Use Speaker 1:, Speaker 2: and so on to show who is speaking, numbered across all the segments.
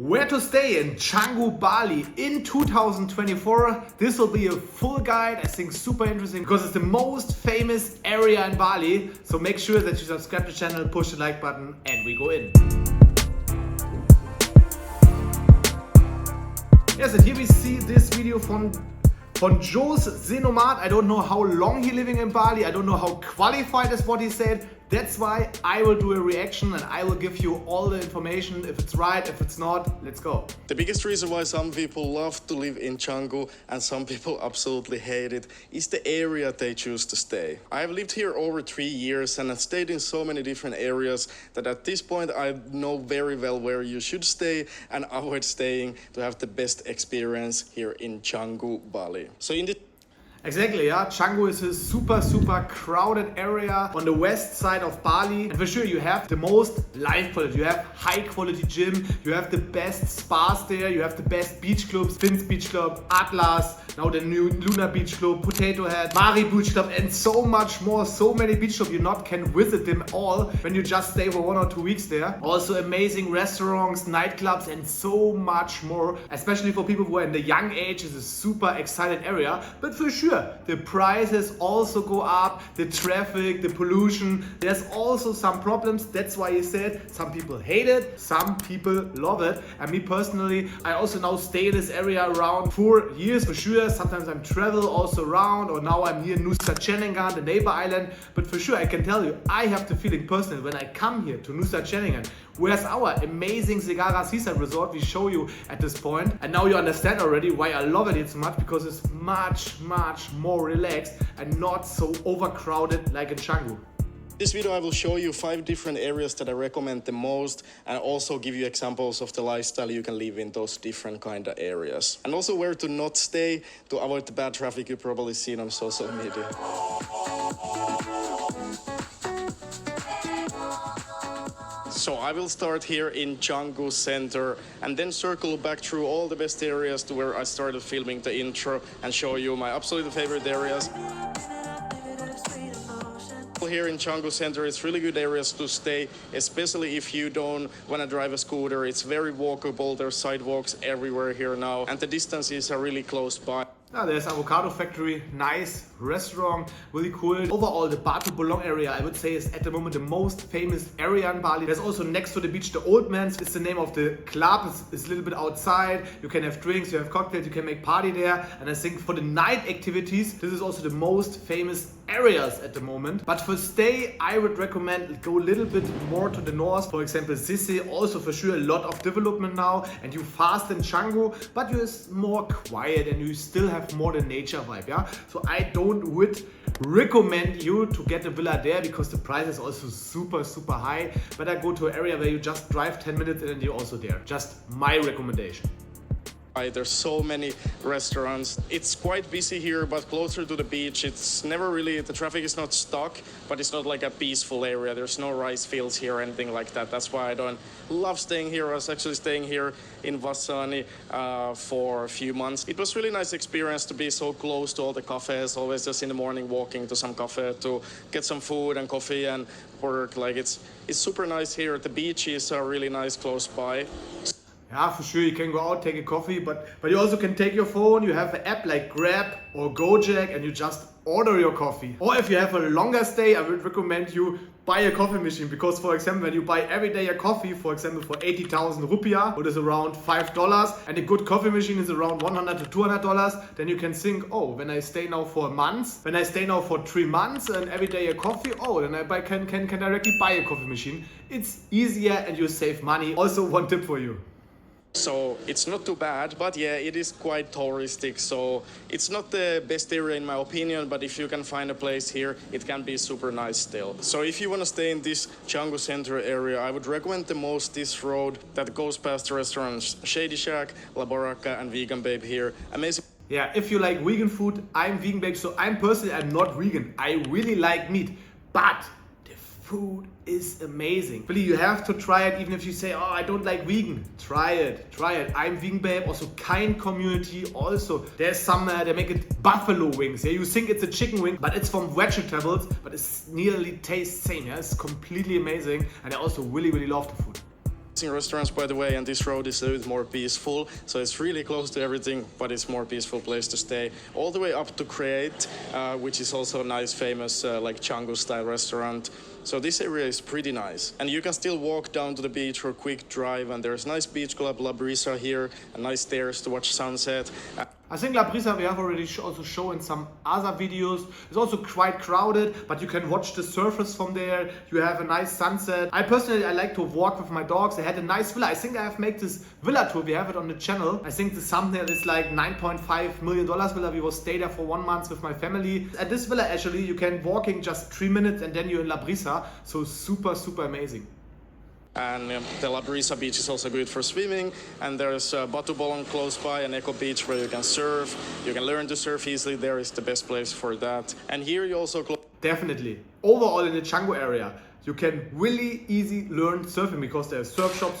Speaker 1: Where to stay in Canggu, Bali in 2024. This will be a full guide. I think super interesting because it's the most famous area in Bali. So make sure that you subscribe to the channel, push the like button, and we go in. Yes, and here we see this video from Joe's Zenomat. I don't know how long he's living in Bali. I don't know how qualified is what he said. That's why I will do a reaction and I will give you all the information. If it's right, if it's not, let's go.
Speaker 2: The biggest reason why some people love to live in Canggu and some people absolutely hate it is the area they choose to stay. I've lived here over 3 years and I've stayed in so many different areas that at this point I know very well where you should stay and avoid staying to have the best experience here in Canggu, Bali. So in the
Speaker 1: Exactly, yeah. Canggu is a super crowded area on the west side of Bali. And for sure you have the most life quality. You have high quality gym, you have the best spas there, you have the best beach clubs, Finns Beach Club, Atlas, now the new Luna Beach Club, Potato Head, Mari Beach Club, and so much more. So many beach clubs, you not can visit them all when you just stay for 1 or 2 weeks there. Also amazing restaurants, nightclubs, and so much more. Especially for people who are in the young age, it's a super excited area. But for sure, the prices also go up, the traffic, the pollution. There's also some problems. That's why he said some people hate it, some people love it. And me personally, I also now stay in this area around 4 years for sure. Sometimes I'm travel also around, or now I'm here in Nusa Ceningan, the neighbor island. But for sure, I can tell you, I have the feeling personally when I come here to Nusa Ceningan, where's our amazing Segara Seaside Resort we show you at this point. And now you understand already why I love it so much, because it's much more relaxed and not so overcrowded like in Canggu.
Speaker 2: this video I will show you 5 different areas that I recommend the most and also give you examples of the lifestyle you can live in those different kind of areas. And also where to not stay to avoid the bad traffic you've probably seen on social media. So I will start here in Canggu center and then circle back through all the best areas to where I started filming the intro and show you my absolute favorite areas. Here in Canggu center, it's really good areas to stay, especially if you don't want to drive a scooter. It's very walkable, there's sidewalks everywhere here now, and the distances are really close by.
Speaker 1: Yeah, there's avocado factory, nice restaurant, really cool. Overall, the Batu Bolong area, I would say, is at the moment the most famous area in Bali. There's also next to the beach, the Old Man's is the name of the club. It's a little bit outside. You can have drinks, you have cocktails, you can make party there. And I think for the night activities, this is also the most famous areas at the moment. But for stay, I would recommend go a little bit more to the north. For example, Sisse, also for sure a lot of development now. And you fast in Canggu, but you're more quiet and you still have more the nature vibe, yeah. So I would recommend you to get a villa there because the price is also super high. But I go to an area where you just drive 10 minutes and then you're also there. Just my recommendation.
Speaker 2: There's so many restaurants. It's quite busy here, but closer to the beach. It's never really, the traffic is not stuck, but it's not like a peaceful area. There's no rice fields here or anything like that. That's why I don't love staying here. I was actually staying here in Vasani for a few months. It was really nice experience to be so close to all the cafes, always just in the morning walking to some cafe to get some food and coffee and work. Like it's super nice here. The beaches are really nice close by.
Speaker 1: Yeah, for sure, you can go out, take a coffee, but you also can take your phone, you have an app like Grab or Gojek and you just order your coffee. Or if you have a longer stay, I would recommend you buy a coffee machine because, for example, when you buy every day a coffee, for example, for 80,000 rupiah, which is around $5, and a good coffee machine is around $100 to $200, then you can think, oh, when I stay now for a month, when I stay now for 3 months and every day a coffee, oh, then I can directly buy a coffee machine. It's easier and you save money. Also, one tip for you.
Speaker 2: So it's not too bad, but yeah, it is quite touristic, so it's not the best area in my opinion, but if you can find a place here, it can be super nice still. So if you want to stay in this Canggu center area, I would recommend the most this road that goes past the restaurants Shady Shack, La Baraka and Vegan Babe here. Amazing.
Speaker 1: Yeah, if you like vegan food, I'm Vegan Babe, so I'm not vegan. I really like meat, but food is amazing. Really, you have to try it even if you say, oh, I don't like vegan. Try it. I'm Vegan Babe, also kind community. Also, there's some, they make it buffalo wings. Yeah, you think it's a chicken wing, but it's from vegetables, but it's nearly tastes same. Yeah, it's completely amazing. And I also really love the food.
Speaker 2: Restaurants, by the way, and this road is a little bit more peaceful, so it's really close to everything, but it's more peaceful place to stay. All the way up to Crete, which is also a nice, famous like Canggu style restaurant. So this area is pretty nice, and you can still walk down to the beach for a quick drive. And there's a nice beach club, La Brisa here, and nice stairs to watch sunset.
Speaker 1: I think La Brisa we have already also shown in some other videos. It's also quite crowded, but you can watch the surfers from there. You have a nice sunset. I personally like to walk with my dogs. They had a nice villa. I think I have made this villa tour. We have it on the channel. I think the thumbnail is like $9.5 million villa. We will stay there for 1 month with my family. At this villa actually you can walking just 3 minutes and then you're in La Brisa. So super amazing.
Speaker 2: And the La Brisa beach is also good for swimming. And there's Batu Bolong close by, an eco beach where you can surf. You can learn to surf easily. There is the best place for that. And here you also...
Speaker 1: Definitely. Overall in the Canggu area, you can really easy learn surfing because there's surf shop.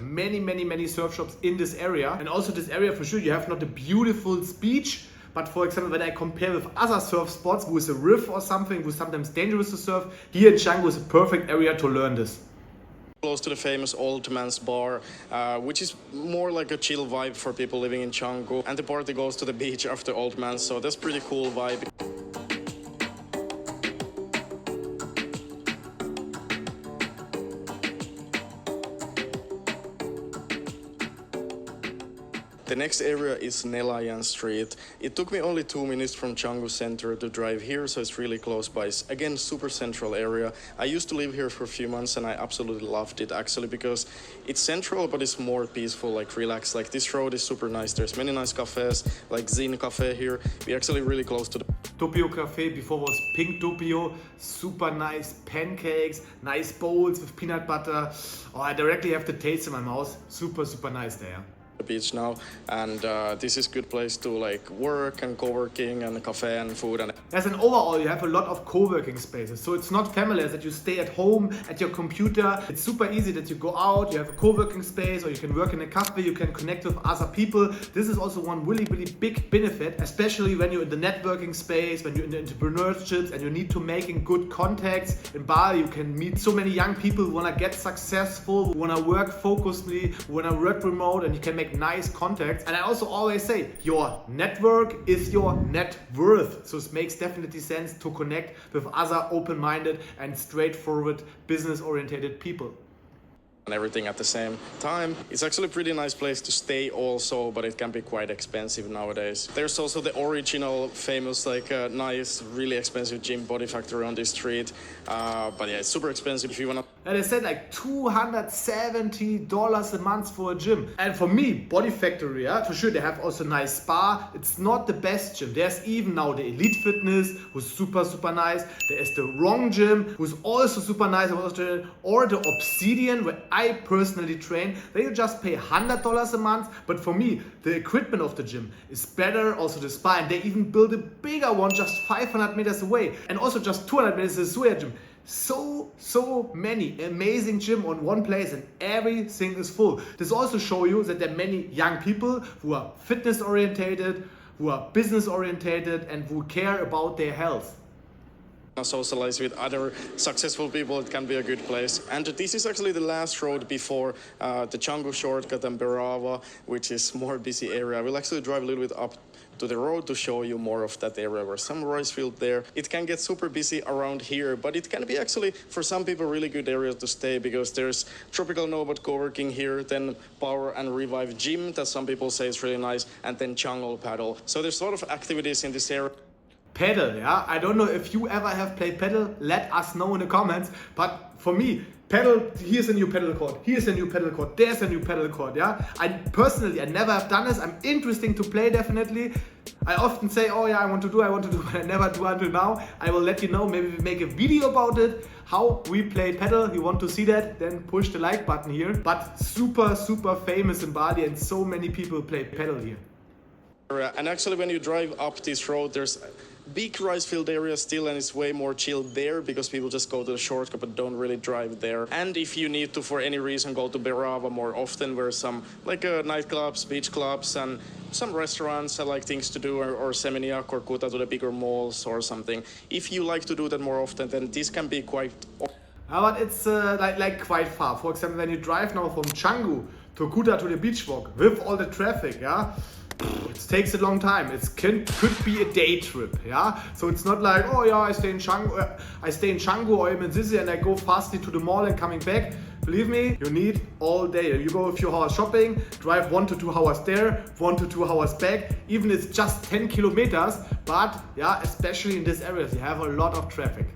Speaker 1: Many surf shops in this area. And also this area for sure, you have not a beautiful beach. But for example, when I compare with other surf spots with a reef or something, who's sometimes dangerous to surf, here in Canggu is a perfect area to learn this.
Speaker 2: Close to the famous Old Man's Bar, which is more like a chill vibe for people living in Canggu. And the party goes to the beach after Old Man's, so that's pretty cool vibe. The next area is Nelayan Street. It took me only 2 minutes from Canggu center to drive here, so it's really close by. It's, again, super central area. I used to live here for a few months and I absolutely loved it actually because it's central but it's more peaceful, like relaxed. Like this road is super nice. There's many nice cafes, like Zin Cafe here. We're actually really close to the
Speaker 1: Topio Cafe, before was Pink Topio, super nice pancakes, nice bowls with peanut butter. Oh, I directly have the taste in my mouth. Super nice there.
Speaker 2: Beach now, and this is good place to like work and co-working and cafe and food. And
Speaker 1: as an overall you have a lot of co-working spaces, so it's not familiar that you stay at home at your computer. It's super easy that you go out, you have a co-working space, or you can work in a cafe, you can connect with other people. This is also one really big benefit, especially when you're in the networking space, when you're in the entrepreneurships and you need to making good contacts. In Bali you can meet so many young people who want to get successful, who want to work focusedly, who want to work remote, and you can make nice contacts. And I also always say your network is your net worth, so it makes definitely sense to connect with other open-minded and straightforward business-oriented people.
Speaker 2: And everything at the same time. It's actually a pretty nice place to stay also, but it can be quite expensive nowadays. There's also the original famous like nice really expensive gym Body Factory on this street, but yeah, it's super expensive if you wanna.
Speaker 1: And they said like $270 a month for a gym. And for me, Body Factory, yeah, for sure they have also nice spa. It's not the best gym. There's even now the Elite Fitness, who's super nice. There is the Wrong Gym, who's also super nice, or the Obsidian, where I personally train. They just pay $100 a month, but for me, the equipment of the gym is better, also the spa, and they even build a bigger one just 500 meters away, and also just 200 meters is a Suya gym. So many amazing gym on one place and everything is full. This also shows you that there are many young people who are fitness orientated, who are business orientated, and who care about their health.
Speaker 2: Socialize with other successful people, it can be a good place. And this is actually the last road before the Canggu shortcut and Berava, which is more busy area. We'll actually drive a little bit up to the road to show you more of that area where some rice field there. It can get super busy around here, but it can be actually for some people really good area to stay because there's Tropical Nomad co-working here, then Power and Revive Gym that some people say is really nice, and then Jungle Paddle. So there's a lot of activities in this area.
Speaker 1: Paddle, yeah. I don't know if you ever have played paddle. Let us know in the comments. But for me, paddle. Here's a new paddle court. Here's a new paddle court. There's a new paddle court. Yeah. I never have done this. I'm interesting to play definitely. I often say, oh yeah, I want to do, but I never do until now. I will let you know. Maybe we make a video about it. How we play paddle. You want to see that? Then push the like button here. But super famous in Bali, and so many people play paddle here.
Speaker 2: And actually, when you drive up this road, there's big rice field area still, and it's way more chill there because people just go to the shortcut but don't really drive there. And if you need to, for any reason, go to Berava more often, where some like nightclubs, beach clubs, and some restaurants are like things to do, or Semeniak or Kuta to the bigger malls or something. If you like to do that more often, then this can be quite.
Speaker 1: but it's like quite far. For example, when you drive now from Canggu to Kuta to the beach walk with all the traffic, yeah, it takes a long time. It could be a day trip, yeah. So it's not like, oh yeah, I stay in Canggu or I'm in Sisi and I go fastly to the mall and coming back. Believe me, you need all day. You go a few hours shopping, drive 1 to 2 hours there, 1 to 2 hours back. Even it's just 10 kilometers, but yeah, especially in these areas, you have a lot of traffic.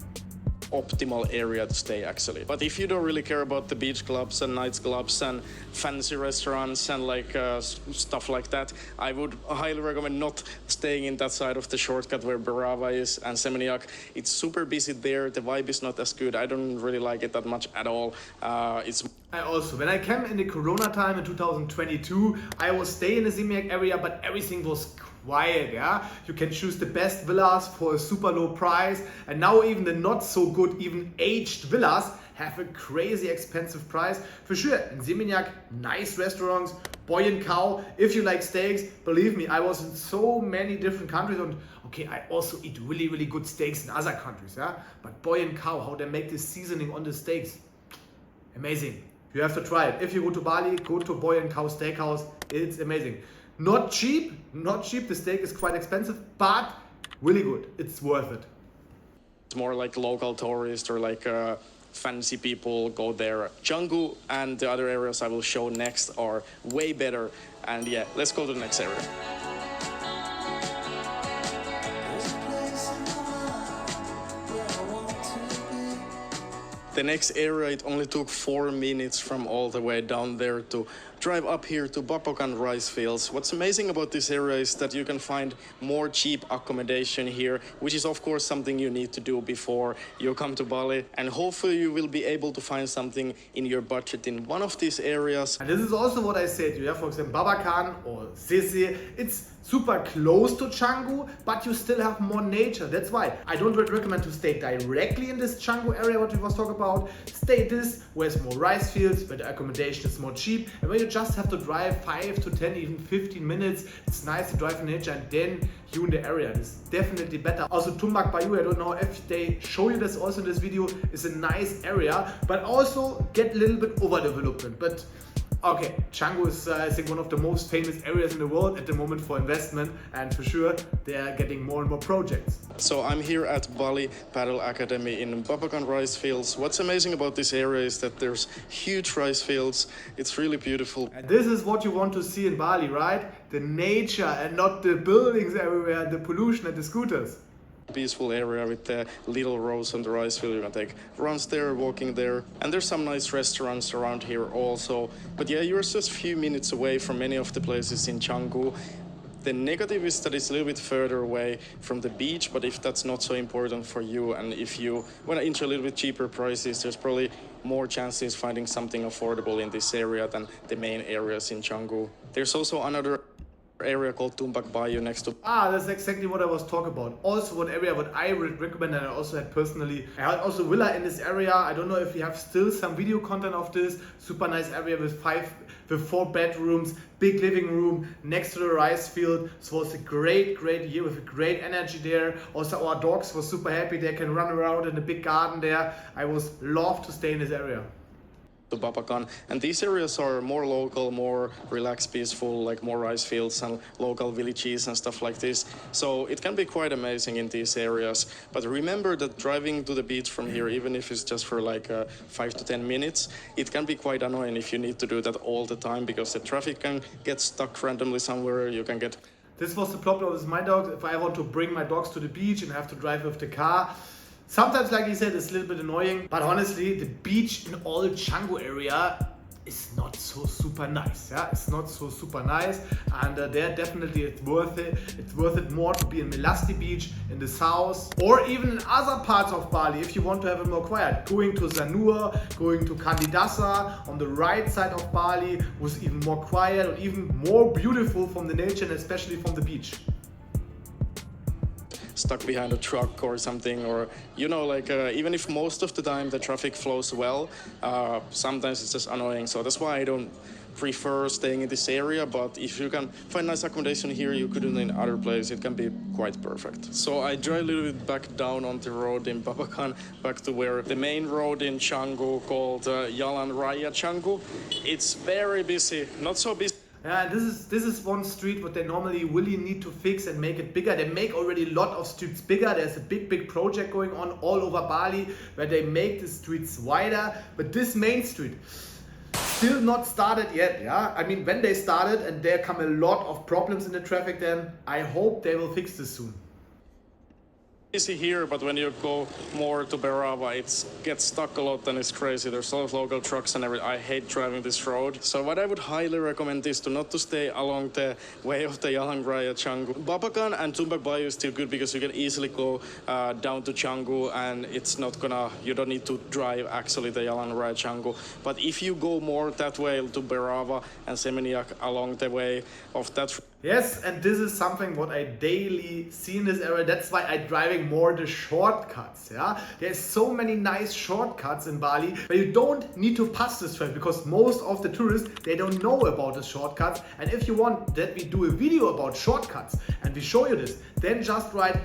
Speaker 2: Optimal area to stay actually. But if you don't really care about the beach clubs and night clubs and fancy restaurants and like stuff like that, I would highly recommend not staying in that side of the shortcut where Barava is and Seminyak. It's super busy there. The vibe is not as good. I don't really like it that much at all.
Speaker 1: I also, when I came in the Corona time in 2022, I was staying in the Seminyak area, but everything was quiet, yeah. You can choose the best villas for a super low price, and now even the not so good, even aged villas have a crazy expensive price. For sure, in Seminyak, nice restaurants, Boy and Cow. If you like steaks, believe me, I was in so many different countries, and okay, I also eat really, really good steaks in other countries, yeah. But Boy and Cow, how they make this seasoning on the steaks, amazing. You have to try it. If you go to Bali, go to Boy and Cow Steakhouse. It's amazing. Not cheap. The steak is quite expensive, but really good. It's worth it.
Speaker 2: It's more like local tourists or like fancy people go there. Canggu and the other areas I will show next are way better. And yeah, let's go to the next area. The next area, it only took 4 minutes from all the way down there to drive up here to Babakan rice fields. What's amazing about this area is that you can find more cheap accommodation here, which is of course something you need to do before you come to Bali. And hopefully you will be able to find something in your budget in one of these areas.
Speaker 1: And this is also what I said, you have for example Babakan or Sisi. It's super close to Canggu, but you still have more nature. That's why I don't recommend to stay directly in this Canggu area, what we was talking about. Stay this, where it's more rice fields, where the accommodation is more cheap, and where you just have to drive 5 to 10, even 15 minutes. It's nice to drive in nature, and then you in the area. It's definitely better. Also Tumbak, Bayuh, I don't know if they show you this also in this video, is a nice area, but also get a little bit overdevelopment. But okay, Canggu is I think one of the most famous areas in the world at the moment for investment, and for sure they are getting more and more projects.
Speaker 2: So I'm here at Bali Paddle Academy in Babakan rice fields. What's amazing about this area is that there's huge rice fields. It's really beautiful.
Speaker 1: And this is what you want to see in Bali, right? The nature and not the buildings everywhere, the pollution and the scooters.
Speaker 2: Peaceful area with the little rows on the rice field. You can take runs there, walking there, and there's some nice restaurants around here also. But yeah, you're just a few minutes away from many of the places in Canggu. The negative is that it's a little bit further away from the beach, but if that's not so important for you and if you want to enjoy a little bit cheaper prices, there's probably more chances finding something affordable in this area than the main areas in Canggu. There's also another area called Tumbak Bayuh next to.
Speaker 1: That's exactly what I was talking about. Also one area what I would recommend, and I also had personally, I had also villa in this area. I don't know if we have still some video content of this. Super nice area with 4 bedrooms, big living room next to the rice field. So it was a great year with a great energy there. Also our dogs were super happy. They can run around in the big garden there. I was love to stay in this area.
Speaker 2: To Babakan, and these areas are more local, more relaxed, peaceful, like more rice fields and local villages and stuff like this. So it can be quite amazing in these areas. But remember that driving to the beach from here, even if it's just for like 5 to 10 minutes, it can be quite annoying if you need to do that all the time because the traffic can get stuck randomly somewhere. You can get.
Speaker 1: This was the problem with my dogs. If I want to bring my dogs to the beach and have to drive with the car, sometimes, like you said, it's a little bit annoying, but honestly, the beach in all Canggu area is not so super nice. Yeah, it's not so super nice, and there definitely it's worth it. It's worth it more to be in Melasti Beach in the south, or even in other parts of Bali if you want to have it more quiet. Going to Sanur, going to Kandidasa on the right side of Bali was even more quiet and even more beautiful from the nature and especially from the beach.
Speaker 2: Stuck behind a truck or something, or you know, like even if most of the time the traffic flows well, sometimes it's just annoying. So that's why I don't prefer staying in this area, but if you can find nice accommodation here, you could do it in other places. It can be quite perfect. So I drive a little bit back down on the road in Babakan, back to where the main road in Canggu called Jalan Raya Canggu. It's very busy, not so busy.
Speaker 1: Yeah, this is one street what they normally really need to fix and make it bigger. They make already a lot of streets bigger. There's a big project going on all over Bali where they make the streets wider. But this main street still not started yet. Yeah, I mean when they started and there come a lot of problems in the traffic, then I hope they will fix this soon.
Speaker 2: Easy here, but when you go more to Berava, it gets stuck a lot and it's crazy. There's a lot of local trucks and everything. I hate driving this road. So what I would highly recommend is to not to stay along the way of the Jalan Raya Canggu. Babakan and Tumbak Bayuh is still good because you can easily go down to Canggu and it's not gonna, you don't need to drive actually the Jalan Raya Canggu. But if you go more that way to Berava and Seminyak along the way of that.
Speaker 1: Yes, and this is something what I daily see in this area. That's why I'm driving more the shortcuts. Yeah, there's so many nice shortcuts in Bali where you don't need to pass this traffic because most of the tourists, they don't know about the shortcuts. And if you want that we do a video about shortcuts and we show you this, then just write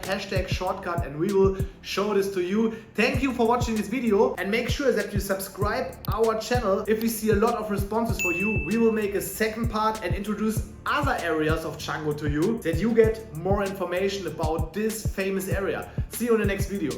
Speaker 1: #shortcut and we will show this to you. Thank you for watching this video and make sure that you subscribe our channel. If we see a lot of responses for you, we will make a second part and introduce other areas of Canggu to you, that you get more information about this famous area. See you in the next video.